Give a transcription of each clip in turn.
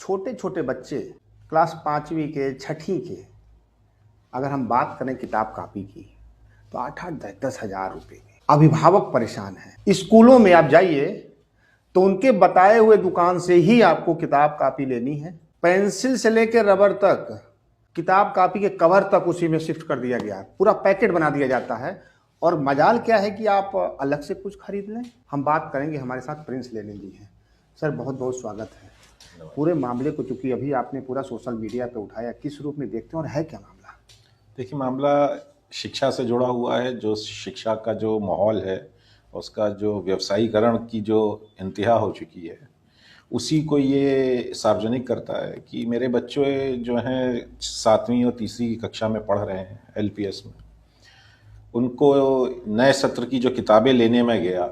छोटे छोटे बच्चे क्लास 5वीं के, छठी के, अगर हम बात करें किताब कापी की, तो 8-8, 10-10 हज़ार रुपये की। अभिभावक परेशान हैं। स्कूलों में आप जाइए तो उनके बताए हुए दुकान से ही आपको किताब कापी लेनी है। पेंसिल से लेकर रबर तक, किताब कापी के कवर तक उसी में शिफ्ट कर दिया गया है। पूरा पैकेट बना दिया जाता है और मजाल क्या है कि आप अलग से कुछ खरीद लें। हम बात करेंगे, हमारे साथ प्रिंस लेनिन जी हैं। सर, बहुत बहुत स्वागत है। पूरे मामले को, चूंकि अभी आपने पूरा सोशल मीडिया पे उठाया, किस रूप में देखते हैं और है क्या मामला? देखिए, मामला शिक्षा से जुड़ा हुआ है। जो शिक्षा का जो माहौल है, उसका जो व्यवसायीकरण की जो इंतहा हो चुकी है, उसी को ये सार्वजनिक करता है कि मेरे बच्चे जो हैं 7वीं और तीसरी कक्षा में पढ़ रहे हैं LPS में, उनको नए सत्र की जो किताबें लेने में गया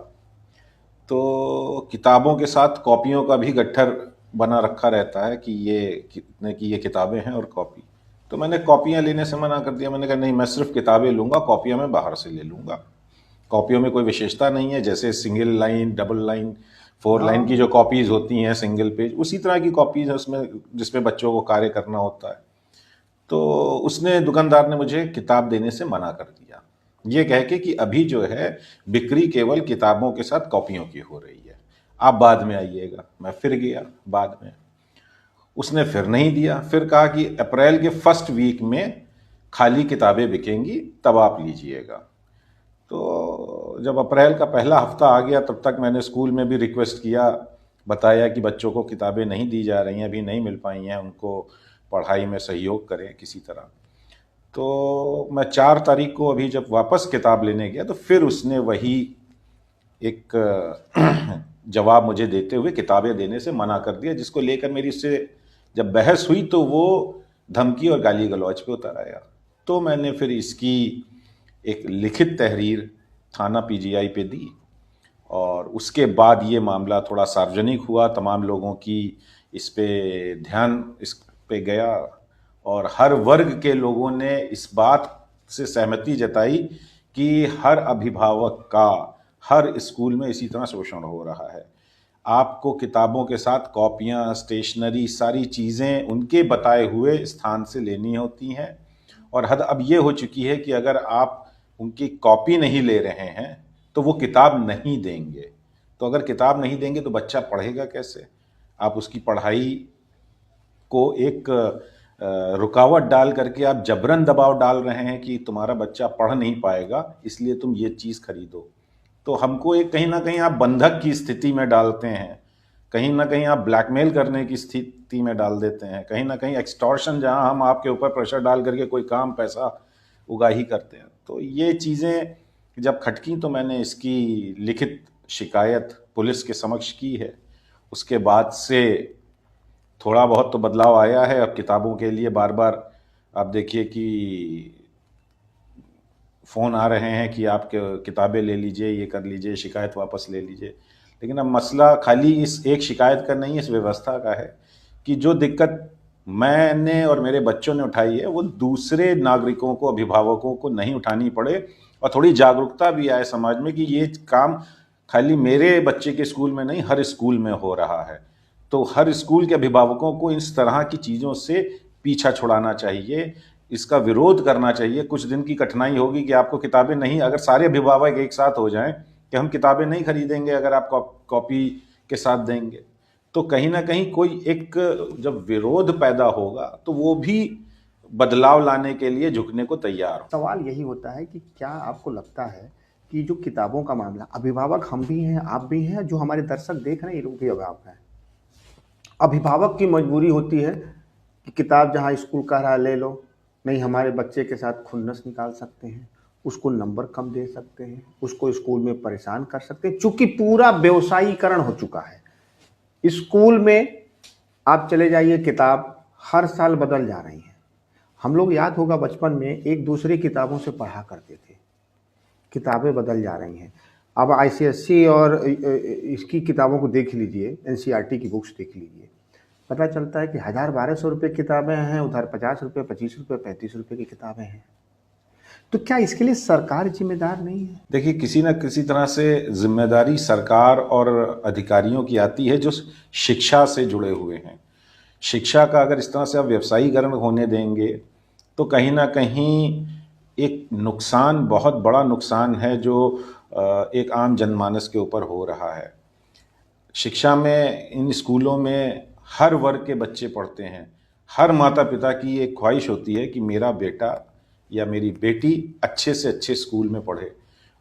तो किताबों के साथ कॉपियों का भी गट्ठर बना रखा रहता है कि ये कितने की ये किताबें हैं और कॉपी। तो मैंने कॉपियाँ लेने से मना कर दिया। मैंने कहा नहीं, मैं सिर्फ किताबें लूँगा, कॉपियाँ मैं बाहर से ले लूँगा। कॉपियों में कोई विशेषता नहीं है, जैसे single line, double line, 4 line की जो कॉपीज़ होती हैं, सिंगल पेज, उसी तरह की कॉपीज़ है उसमें, जिसमें बच्चों को कार्य करना होता है। तो उसने, दुकानदार ने मुझे किताब देने से मना कर दिया, ये कह के कि अभी जो है बिक्री केवल किताबों के साथ कॉपियों की हो रही है, आप बाद में आइएगा। मैं फिर गया बाद में, उसने फिर नहीं दिया। फिर कहा कि अप्रैल के फर्स्ट वीक में खाली किताबें बिकेंगी, तब आप लीजिएगा। तो जब अप्रैल का पहला हफ्ता आ गया, तब तक मैंने स्कूल में भी रिक्वेस्ट किया, बताया कि बच्चों को किताबें नहीं दी जा रही हैं, अभी नहीं मिल पाई हैं, उनको पढ़ाई में सहयोग करें किसी तरह। तो मैं 4 तारीख को अभी जब वापस किताब लेने गया, तो फिर उसने वही एक जवाब मुझे देते हुए किताबें देने से मना कर दिया, जिसको लेकर मेरी उससे जब बहस हुई तो वो धमकी और गाली गलौज पे उतर आया। तो मैंने फिर इसकी एक लिखित तहरीर थाना PGI पे दी और उसके बाद ये मामला थोड़ा सार्वजनिक हुआ, तमाम लोगों की इस पे ध्यान इस पे गया और हर वर्ग के लोगों ने इस बात से सहमति जताई कि हर अभिभावक का हर स्कूल में इसी तरह शोषण हो रहा है। आपको किताबों के साथ कॉपियाँ, स्टेशनरी, सारी चीज़ें उनके बताए हुए स्थान से लेनी होती हैं और हद अब ये हो चुकी है कि अगर आप उनकी कॉपी नहीं ले रहे हैं तो वो किताब नहीं देंगे। तो अगर किताब नहीं देंगे तो बच्चा पढ़ेगा कैसे? आप उसकी पढ़ाई को एक रुकावट डाल करके आप जबरन दबाव डाल रहे हैं कि तुम्हारा बच्चा पढ़ नहीं पाएगा, इसलिए तुम ये चीज़ खरीदो। तो हमको एक कहीं ना कहीं आप बंधक की स्थिति में डालते हैं, कहीं ना कहीं आप ब्लैकमेल करने की स्थिति में डाल देते हैं, कहीं ना कहीं एक्सटॉर्शन, जहां हम आपके ऊपर प्रेशर डाल करके कोई काम, पैसा उगाही करते हैं। तो ये चीज़ें जब खटकी तो मैंने इसकी लिखित शिकायत पुलिस के समक्ष की है। उसके बाद से थोड़ा बहुत तो बदलाव आया है। अब किताबों के लिए बार बार आप देखिए कि फ़ोन आ रहे हैं कि आप किताबें ले लीजिए, ये कर लीजिए, शिकायत वापस ले लीजिए। लेकिन अब मसला खाली इस एक शिकायत का नहीं है, इस व्यवस्था का है कि जो दिक्कत मैंने और मेरे बच्चों ने उठाई है वो दूसरे नागरिकों को, अभिभावकों को नहीं उठानी पड़े और थोड़ी जागरूकता भी आए समाज में कि ये काम खाली मेरे बच्चे के स्कूल में नहीं, हर स्कूल में हो रहा है। तो हर स्कूल के अभिभावकों को इस तरह की चीज़ों से पीछा छुड़ाना चाहिए, इसका विरोध करना चाहिए। कुछ दिन की कठिनाई होगी कि आपको किताबें नहीं, अगर सारे अभिभावक एक साथ हो जाएं कि हम किताबें नहीं खरीदेंगे अगर आप कॉपी के साथ देंगे, तो कहीं ना कहीं कोई एक जब विरोध पैदा होगा तो वो भी बदलाव लाने के लिए झुकने को तैयार हो। सवाल यही होता है कि क्या आपको लगता है कि जो किताबों का मामला, अभिभावक हम भी हैं, आप भी हैं, जो हमारे दर्शक देख रहे हैं, ये लोग भी अभिभावक हैं। अभिभावक की मजबूरी होती है कि किताब जहाँ स्कूल कह रहा है ले लो, नहीं हमारे बच्चे के साथ खुन्नस निकाल सकते हैं, उसको नंबर कम दे सकते हैं, उसको स्कूल में परेशान कर सकते हैं, चूंकि पूरा व्यवसायीकरण हो चुका है। स्कूल में आप चले जाइए, किताब हर साल बदल जा रही है। हम लोग, याद होगा बचपन में एक दूसरी किताबों से पढ़ा करते थे, किताबें बदल जा रही हैं। अब ICSE और इसकी किताबों को देख लीजिए, NCERT की बुक्स देख लीजिए, पता चलता है कि 1000-1200 रुपये किताबें हैं, उधर 50 रुपये, 25 रुपये, 35 रुपये की किताबें हैं। तो क्या इसके लिए सरकार जिम्मेदार नहीं है? देखिए, किसी न किसी तरह से जिम्मेदारी सरकार और अधिकारियों की आती है जो शिक्षा से जुड़े हुए हैं। शिक्षा का अगर इस तरह से आप व्यवसायीकरण होने देंगे तो कहीं ना कहीं एक नुकसान, बहुत बड़ा नुकसान है जो एक आम जनमानस के ऊपर हो रहा है। शिक्षा में, इन स्कूलों में हर वर्ग के बच्चे पढ़ते हैं। हर माता पिता की एक ख्वाहिश होती है कि मेरा बेटा या मेरी बेटी अच्छे से अच्छे स्कूल में पढ़े।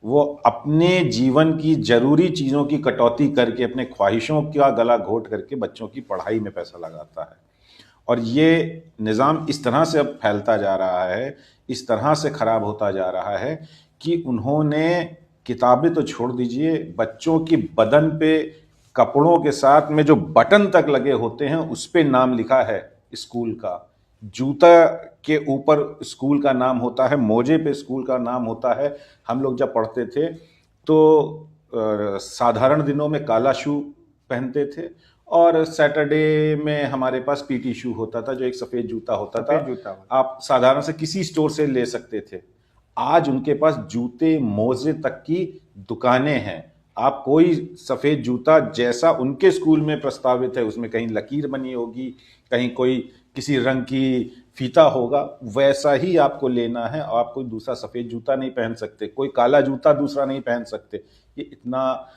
वो अपने जीवन की जरूरी चीज़ों की कटौती करके, अपने ख्वाहिशों का गला घोट करके बच्चों की पढ़ाई में पैसा लगाता है। और ये निज़ाम इस तरह से अब फैलता जा रहा है, इस तरह से ख़राब होता जा रहा है कि उन्होंने किताबें तो छोड़ दीजिए, बच्चों की बदन पे कपड़ों के साथ में जो बटन तक लगे होते हैं उस पे नाम लिखा है स्कूल का। जूता के ऊपर स्कूल का नाम होता है, मोजे पे स्कूल का नाम होता है। हम लोग जब पढ़ते थे तो साधारण दिनों में काला शू पहनते थे और सैटरडे में हमारे पास पीटी शू होता था जो एक सफ़ेद जूता होता था। आप साधारण से किसी स्टोर से ले सकते थे। आज उनके पास जूते मोजे तक की दुकानें हैं। आप कोई सफ़ेद जूता जैसा उनके स्कूल में प्रस्तावित है, उसमें कहीं लकीर बनी होगी, कहीं कोई किसी रंग की फीता होगा, वैसा ही आपको लेना है। आप कोई दूसरा सफ़ेद जूता नहीं पहन सकते, कोई काला जूता दूसरा नहीं पहन सकते। ये इतना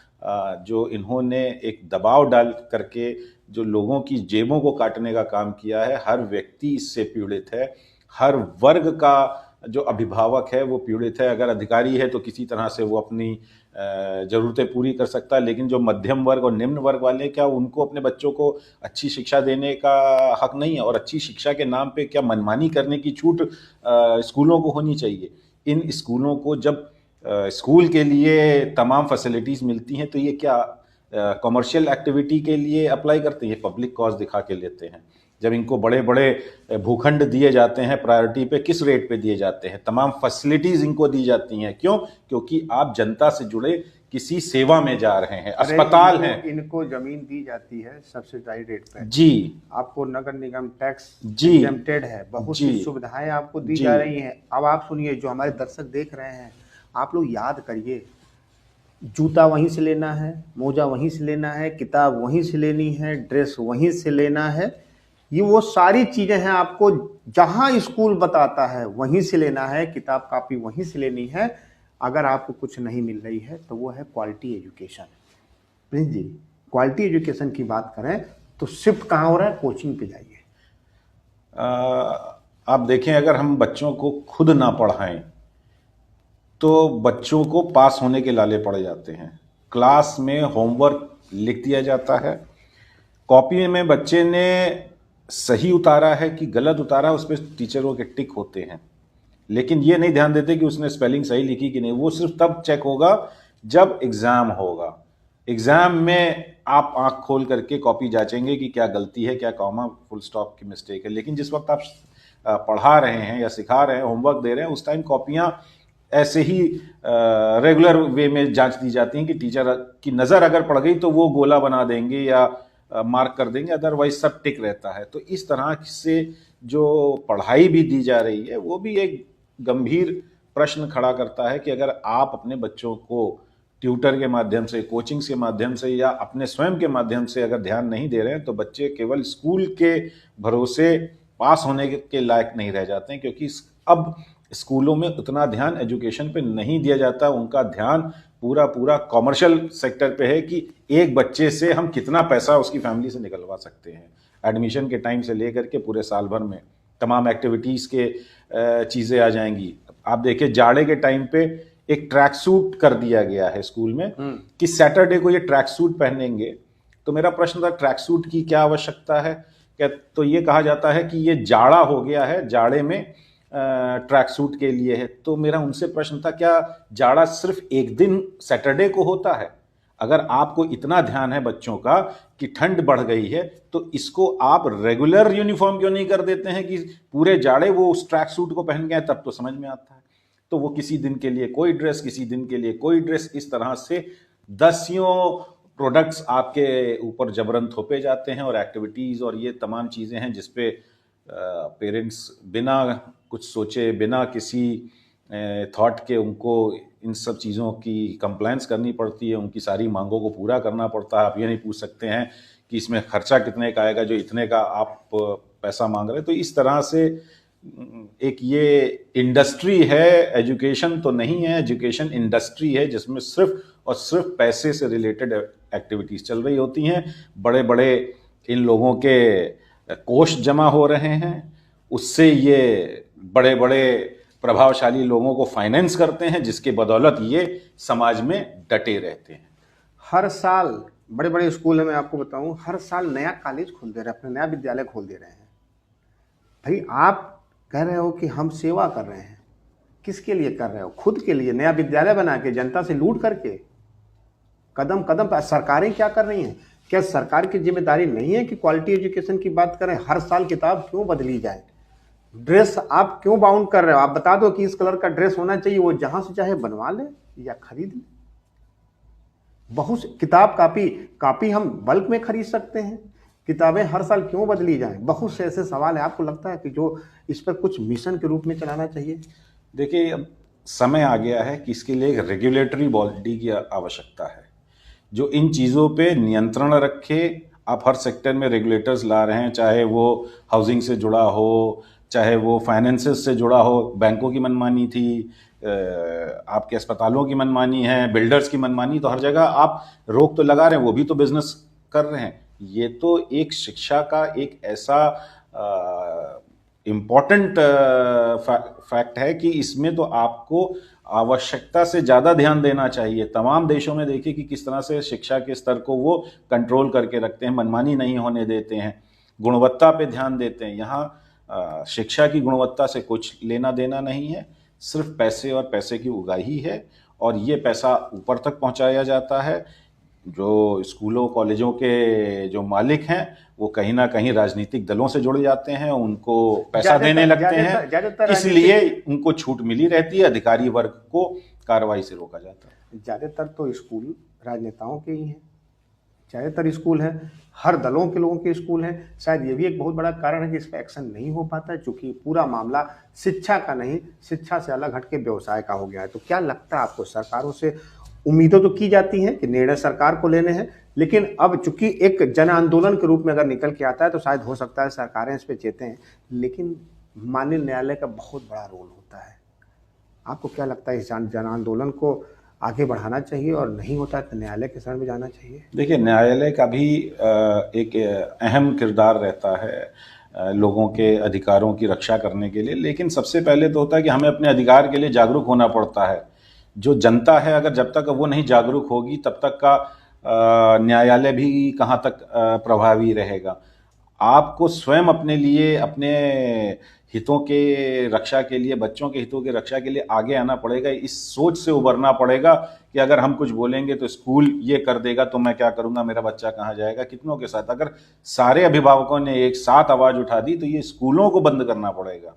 जो इन्होंने एक दबाव डाल करके जो लोगों की जेबों को काटने का काम किया है, हर व्यक्ति इससे पीड़ित है। हर वर्ग का जो अभिभावक है वो पीड़ित है। अगर अधिकारी है तो किसी तरह से वो अपनी ज़रूरतें पूरी कर सकता है, लेकिन जो मध्यम वर्ग और निम्न वर्ग वाले, क्या उनको अपने बच्चों को अच्छी शिक्षा देने का हक नहीं है? और अच्छी शिक्षा के नाम पे क्या मनमानी करने की छूट स्कूलों को होनी चाहिए? इन स्कूलों को जब स्कूल के लिए तमाम फैसिलिटीज़ मिलती हैं तो ये क्या कमर्शियल एक्टिविटी के लिए अप्लाई करते हैं? ये पब्लिक कॉज दिखा के लेते हैं। जब इनको बड़े बड़े भूखंड दिए जाते हैं, प्रायोरिटी पे किस रेट पे दिए जाते हैं, तमाम फैसिलिटीज़ इनको दी जाती हैं। क्यों? क्योंकि आप जनता से जुड़े किसी सेवा में जा रहे हैं, अस्पताल है। इनको जमीन दी जाती है सब्सिडाइज रेट पे जी, आपको नगर निगम टैक्स जी, एग्जेम्प्टेड है, बहुत सी सुविधाएं आपको दी जा रही हैं। अब आप सुनिए, जो हमारे दर्शक देख रहे हैं, आप लोग याद करिए, जूता वहीं से लेना है, मोजा वहीं से लेना है, किताब वहीं से लेनी है, ड्रेस वहीं से लेना है। ये वो सारी चीज़ें हैं, आपको जहाँ स्कूल बताता है वहीं से लेना है, किताब कापी वहीं से लेनी है। अगर आपको कुछ नहीं मिल रही है तो वो है क्वालिटी एजुकेशन। प्रिंस जी, क्वालिटी एजुकेशन की बात करें तो शिफ्ट कहाँ हो रहा है? कोचिंग पे जाइए। आप देखें, अगर हम बच्चों को खुद ना पढ़ाएं तो बच्चों को पास होने के लाले पड़ जाते हैं। क्लास में होमवर्क लिख दिया जाता है, कॉपी में बच्चे ने सही उतारा है कि गलत उतारा, उस पर टीचरों के टिक होते हैं, लेकिन ये नहीं ध्यान देते कि उसने स्पेलिंग सही लिखी कि नहीं। वो सिर्फ तब चेक होगा जब एग्ज़ाम होगा। एग्ज़ाम में आप आंख खोल करके कॉपी जांचेंगे कि क्या गलती है, क्या कॉमा फुल स्टॉप की मिस्टेक है। लेकिन जिस वक्त आप पढ़ा रहे हैं या सिखा रहे हैं, होमवर्क दे रहे हैं, उस टाइम कॉपियाँ ऐसे ही रेगुलर वे में जांच दी जाती हैं कि टीचर की नज़र अगर पड़ गई तो वो गोला बना देंगे या मार्क कर देंगे, अदरवाइज सब टिक रहता है। तो इस तरह से जो पढ़ाई भी दी जा रही है वो भी एक गंभीर प्रश्न खड़ा करता है कि अगर आप अपने बच्चों को ट्यूटर के माध्यम से, कोचिंग्स के माध्यम से या अपने स्वयं के माध्यम से अगर ध्यान नहीं दे रहे हैं तो बच्चे केवल स्कूल के भरोसे पास होने के लायक नहीं रह जाते हैं। क्योंकि अब स्कूलों में उतना ध्यान एजुकेशन पे नहीं दिया जाता, उनका ध्यान पूरा पूरा कॉमर्शियल सेक्टर पे है कि एक बच्चे से हम कितना पैसा उसकी फैमिली से निकलवा सकते हैं। एडमिशन के टाइम से लेकर के पूरे साल भर में तमाम एक्टिविटीज़ के चीज़ें आ जाएंगी। आप देखिए, जाड़े के टाइम पे एक ट्रैक सूट कर दिया गया है स्कूल में कि सैटरडे को ये ट्रैक सूट पहनेंगे। तो मेरा प्रश्न था, ट्रैक सूट की क्या आवश्यकता है? क्या तो ये कहा जाता है कि ये जाड़ा हो गया है, जाड़े में ट्रैक सूट के लिए है। तो मेरा उनसे प्रश्न था, क्या जाड़ा सिर्फ एक दिन सैटरडे को होता है? अगर आपको इतना ध्यान है बच्चों का कि ठंड बढ़ गई है तो इसको आप रेगुलर यूनिफॉर्म क्यों नहीं कर देते हैं कि पूरे जाड़े वो उस ट्रैक सूट को पहन गए? तब तो समझ में आता है। तो वो किसी दिन के लिए कोई ड्रेस, किसी दिन के लिए कोई ड्रेस, इस तरह से दसियों प्रोडक्ट्स आपके ऊपर जबरन थोपे जाते हैं और एक्टिविटीज़ और ये तमाम चीज़ें हैं जिसपे पेरेंट्स बिना कुछ सोचे, बिना किसी थॉट के उनको इन सब चीज़ों की कंप्लायंस करनी पड़ती है, उनकी सारी मांगों को पूरा करना पड़ता है। आप ये नहीं पूछ सकते हैं कि इसमें खर्चा कितने का आएगा जो इतने का आप पैसा मांग रहे हैं। तो इस तरह से एक ये इंडस्ट्री है, एजुकेशन तो नहीं है, एजुकेशन इंडस्ट्री है जिसमें सिर्फ और सिर्फ पैसे से रिलेटेड एक्टिविटीज चल रही होती हैं। बड़े बड़े इन लोगों के कोष जमा हो रहे हैं, उससे ये बड़े बड़े प्रभावशाली लोगों को फाइनेंस करते हैं, जिसके बदौलत ये समाज में डटे रहते हैं। हर साल बड़े बड़े स्कूल है, मैं आपको बताऊं, हर साल नया कॉलेज खोल दे रहे हैं, अपने नया विद्यालय खोल दे रहे हैं। भाई आप कह रहे हो कि हम सेवा कर रहे हैं, किसके लिए कर रहे हो? खुद के लिए नया विद्यालय बना के, जनता से लूट करके। कदम कदम पर सरकारें क्या कर रही हैं? क्या सरकार की जिम्मेदारी नहीं है कि क्वालिटी एजुकेशन की बात करें? हर साल किताब क्यों बदली जाए? ड्रेस आप क्यों बाउंड कर रहे हो? आप बता दो कि इस कलर का ड्रेस होना चाहिए, वो जहां से चाहे बनवा ले या खरीद ले। बहुत किताब कापी हम बल्क में खरीद सकते हैं, किताबें हर साल क्यों बदली जाएं? बहुत से ऐसे सवाल है। आपको लगता है कि जो इस पर कुछ मिशन के रूप में चलाना चाहिए? देखिए, अब समय आ गया है कि इसके लिए एक रेगुलेटरी बॉडी की आवश्यकता है जो इन चीज़ों पे नियंत्रण रखे। आप हर सेक्टर में रेगुलेटर्स ला रहे हैं, चाहे वो हाउसिंग से जुड़ा हो, चाहे वो फाइनेंसेस से जुड़ा हो। बैंकों की मनमानी थी, आपके अस्पतालों की मनमानी है, बिल्डर्स की मनमानी, तो हर जगह आप रोक तो लगा रहे हैं, वो भी तो बिजनेस कर रहे हैं। ये तो एक शिक्षा का एक ऐसा इम्पॉर्टेंट फैक्ट है कि इसमें तो आपको आवश्यकता से ज़्यादा ध्यान देना चाहिए। तमाम देशों में देखिए कि किस तरह से शिक्षा के स्तर को वो कंट्रोल करके रखते हैं, मनमानी नहीं होने देते हैं, गुणवत्ता पे ध्यान देते हैं। यहाँ शिक्षा की गुणवत्ता से कुछ लेना देना नहीं है, सिर्फ पैसे और पैसे की उगाही है, और ये पैसा ऊपर तक पहुंचाया जाता है। जो स्कूलों कॉलेजों के जो मालिक हैं वो कहीं ना कहीं राजनीतिक दलों से जुड़ जाते हैं, उनको पैसा देने लगते हैं, इसलिए उनको छूट मिली रहती है, अधिकारी वर्ग को कार्रवाई से रोका जाता है। ज़्यादातर तो स्कूल राजनेताओं के ही हैं, ज़्यादातर स्कूल हैं, हर दलों के लोगों के स्कूल हैं। शायद ये भी एक बहुत बड़ा कारण है कि इस पर एक्शन नहीं हो पाता है, चूँकि पूरा मामला शिक्षा का नहीं, शिक्षा से अलग हट के व्यवसाय का हो गया है। तो क्या लगता है आपको, सरकारों से उम्मीदें तो की जाती हैं कि निर्णय सरकार को लेने हैं, लेकिन अब चूंकि एक जन आंदोलन के रूप में अगर निकल के आता है तो शायद हो सकता है सरकारें इस पर चेतें, लेकिन माननीय न्यायालय का बहुत बड़ा रोल होता है। आपको क्या लगता है, इस जन आंदोलन को आगे बढ़ाना चाहिए, और नहीं होता है तो न्यायालय के शरण में जाना चाहिए? देखिए, न्यायालय का भी एक अहम किरदार रहता है लोगों के अधिकारों की रक्षा करने के लिए, लेकिन सबसे पहले तो होता है कि हमें अपने अधिकार के लिए जागरूक होना पड़ता है। जो जनता है, अगर जब तक वो नहीं जागरूक होगी तब तक का न्यायालय भी कहाँ तक प्रभावी रहेगा। आपको स्वयं अपने लिए, अपने हितों के रक्षा के लिए, बच्चों के हितों की रक्षा के लिए आगे आना पड़ेगा। इस सोच से उबरना पड़ेगा कि अगर हम कुछ बोलेंगे तो स्कूल ये कर देगा तो मैं क्या करूँगा, मेरा बच्चा कहाँ जाएगा, कितनों के साथ। अगर सारे अभिभावकों ने एक साथ आवाज़ उठा दी तो ये स्कूलों को बंद करना पड़ेगा,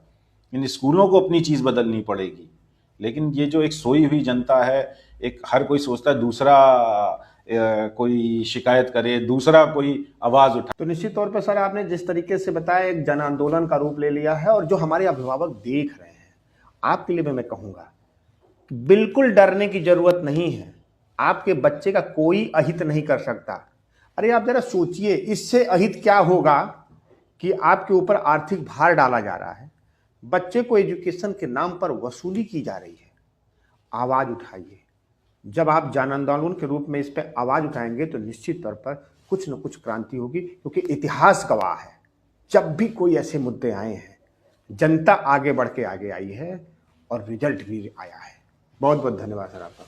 इन स्कूलों को अपनी चीज़ बदलनी पड़ेगी। लेकिन ये जो एक सोई हुई जनता है, एक हर कोई सोचता है दूसरा कोई शिकायत करे, दूसरा कोई आवाज उठा। तो निश्चित तौर पर सर, आपने जिस तरीके से बताया एक जन आंदोलन का रूप ले लिया है, और जो हमारे अभिभावक देख रहे हैं, आपके लिए मैं कहूंगा बिल्कुल डरने की जरूरत नहीं है। आपके बच्चे का कोई अहित नहीं कर सकता। अरे आप जरा सोचिए, इससे अहित क्या होगा कि आपके ऊपर आर्थिक भार डाला जा रहा है, बच्चे को एजुकेशन के नाम पर वसूली की जा रही है। आवाज उठाइए। जब आप जन आंदोलन के रूप में इस पर आवाज उठाएंगे तो निश्चित तौर पर कुछ न कुछ क्रांति होगी, क्योंकि इतिहास गवाह है, जब भी कोई ऐसे मुद्दे आए हैं जनता आगे बढ़ के आगे आई है और रिजल्ट भी आया है। बहुत बहुत धन्यवाद सर आपका।